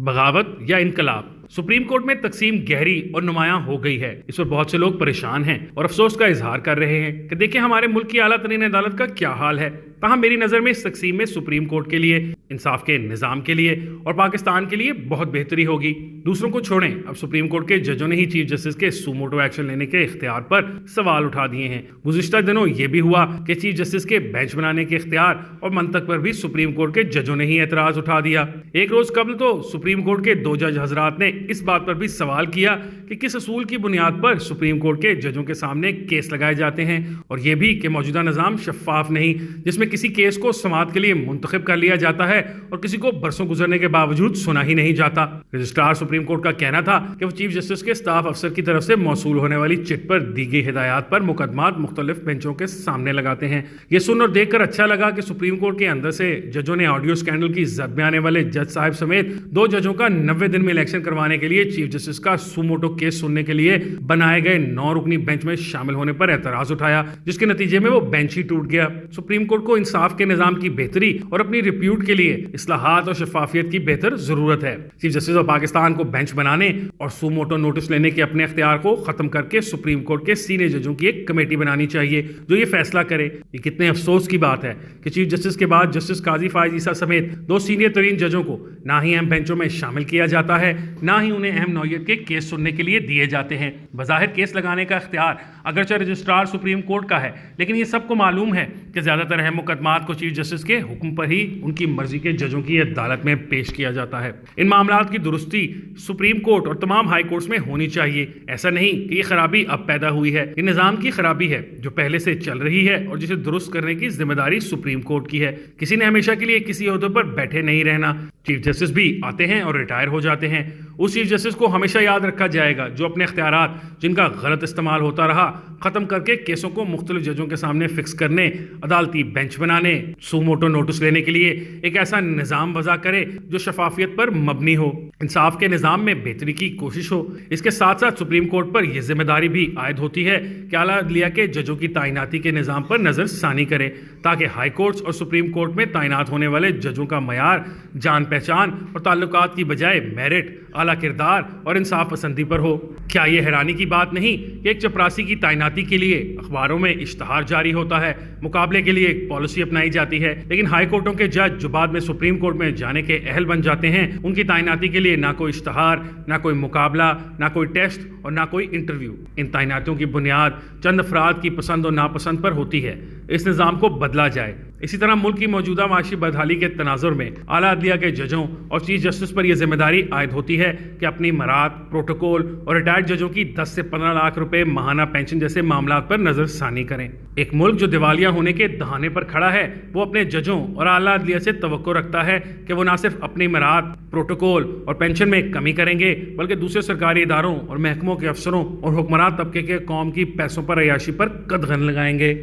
बगावत या इनकलाब। सुप्रीम कोर्ट में तकसीम गहरी और नुमायां हो गई है। इस पर बहुत से लोग परेशान हैं और अफसोस का इजहार कर रहे हैं कि देखिए हमारे मुल्क की आला तरीन अदालत का क्या हाल है। ताहम मेरी नज़र में इस तकसीम में सुप्रीम कोर्ट के लिए, इंसाफ के निज़ाम के लिए और पाकिस्तान के लिए बहुत बेहतरी होगी। दूसरों को छोड़ें, अब सुप्रीम कोर्ट के जजों ने ही चीफ जस्टिस के सुमोटो एक्शन लेने के इख्तियार पर सवाल उठा दिए हैं। गुज़िश्ता दिनों ये भी हुआ कि चीफ जस्टिस के बेंच बनाने के इख्तियार और मंतक पर भी सुप्रीम कोर्ट के जजों ने ही एतराज़ उठा दिया। एक रोज़ कबल तो सुप्रीम कोर्ट के 2 जज हजरात ने इस बात पर भी सवाल किया कि किस असूल की बुनियाद पर सुप्रीम कोर्ट के जजों के सामने केस लगाए जाते हैं, और यह भी कि मौजूदा निज़ाम शफाफ नहीं, जिसमें किसी केस को समाअत के लिए मुंतखब कर लिया जाता है और किसी को बरसों गुजरने के बावजूद सुना ही नहीं जाता। रजिस्ट्रार सुप्रीम कोर्ट का कहना था कि वो चीफ जस्टिस के स्टाफ अफसर की तरफ से मौसूल होने वाली चिट पर दी गई हिदायत पर मुकदमात मुख्तलिफ बेंचों के सामने लगाते हैं। ये सुन और देख कर अच्छा लगा कि सुप्रीम कोर्ट के अंदर से जजों ने ऑडियो स्कैंडल की जद में आने वाले जज साहब समेत 2 जजों का 90 दिन में इलेक्शन करवाने के लिए चीफ जस्टिस का सुमोटो केस सुनने के लिए बनाए गए 9 रुकनी बेंच में शामिल होने पर एतराज उठाया, जिसके नतीजे में वो बेंच ही टूट गया। सुप्रीम कोर्ट को इंसाफ के निजाम की बेहतरी और अपनी रिप्यूट के लिए इस्लाहात और शफाफियत की बेहतर जरूरत है। चीफ जस्टिस ऑफ पाकिस्तान को बेंच बनाने और सुमोटो नोटिस लेने के अपने इख्तियार को खत्म करके सुप्रीम कोर्ट के सीनियर जजों की एक कमेटी बनानी चाहिए जो ये फैसला करे। ये कितने अफसोस की बात है कि चीफ जस्टिस के बाद जस्टिस काजी फायज ईसा समेत 2 सीनियर तरीन जजों को ना ही अहम बेंचों में शामिल किया जाता है, ना ही उन्हें अहम नौयत के केस सुनने के लिए दिए जाते हैं। बज़ाहिर केस लगाने का इख्तियार अगरचे रजिस्ट्रार सुप्रीम कोर्ट का है, लेकिन ये सबको मालूम है कि ज़्यादातर अहम मुकदमात को चीफ जस्टिस के हुक्म पर ही उनकी मर्जी के जजों की अदालत में पेश किया जाता है। इन मामलात की दुरुस्ती सुप्रीम कोर्ट और तमाम हाई कोर्ट्स में होनी चाहिए। ऐसा नहीं कि ये खराबी अब पैदा हुई है, ये निज़ाम की खराबी है जो पहले से चल रही है और जिसे दुरुस्त करने की जिम्मेदारी सुप्रीम कोर्ट की है। किसी ने हमेशा के लिए किसी ओहदे पर बैठे नहीं रहना। चीफ जस्टिस भी आते हैं और रिटायर हो जाते हैं। उस चीफ जस्टिस को हमेशा याद रखा जाएगा जो अपने इख्तियारात जिनका गलत इस्तेमाल होता रहा खत्म करके केसों को मुख्तलिफ जजों के सामने फिक्स करने, अदालती बेंच बनाने, सुमोटो नोटिस लेने के लिए एक ऐसा निज़ाम वज़ा करे जो शफाफियत पर मबनी हो, इंसाफ के निज़ाम में बेहतरी की कोशिश हो। इसके साथ साथ सुप्रीम कोर्ट पर यह जिम्मेदारी भी आयद होती है कि आला अदलिया के जजों की तैनाती के निज़ाम पर नज़र सानी करे ताकि हाई कोर्ट्स और सुप्रीम कोर्ट में तैनात होने वाले जजों का मयार जान पहचान और ताल्लुकात की बजाय मेरिट, आला किरदार और इंसाफ पसंदी पर हो। क्या ये हैरानी की बात नहीं कि एक चपरासी की तैनाती के लिए अखबारों में इश्तहार जारी होता है, मुकाबले के लिए एक पॉलिसी अपनाई जाती है, लेकिन हाई कोर्टों के जज जो बाद में सुप्रीम कोर्ट में जाने के अहल बन जाते हैं, उनकी तैनाती के लिए ना कोई इश्तहार, ना कोई मुकाबला, ना कोई टेस्ट और ना कोई इंटरव्यू। इन तैनातियों की बुनियाद चंद अफराद की पसंद और नापसंद पर होती है। इस निज़ाम को बदला जाए। इसी तरह मुल्क की मौजूदा माशी बदहाली के तनाजुर में आला अदलिया के जजों और चीफ जस्टिस पर यह जिम्मेदारी आयद होती है कि अपनी मरात, प्रोटोकॉल और रिटायर्ड जजों की 10 से 15 लाख रुपए माहाना पेंशन जैसे मामलात पर नजर सानी करें। एक मुल्क जो दिवालिया होने के दहाने पर खड़ा है वो अपने जजों और आला अदलिया से तवक्को रखता है कि वो ना सिर्फ अपनी मरात, प्रोटोकॉल और पेंशन में कमी करेंगे बल्कि दूसरे सरकारी इदारों और महकमों के अफसरों और हुक्मरान तबके के कौम की पैसों पर अयाशी पर कदगन लगाएंगे।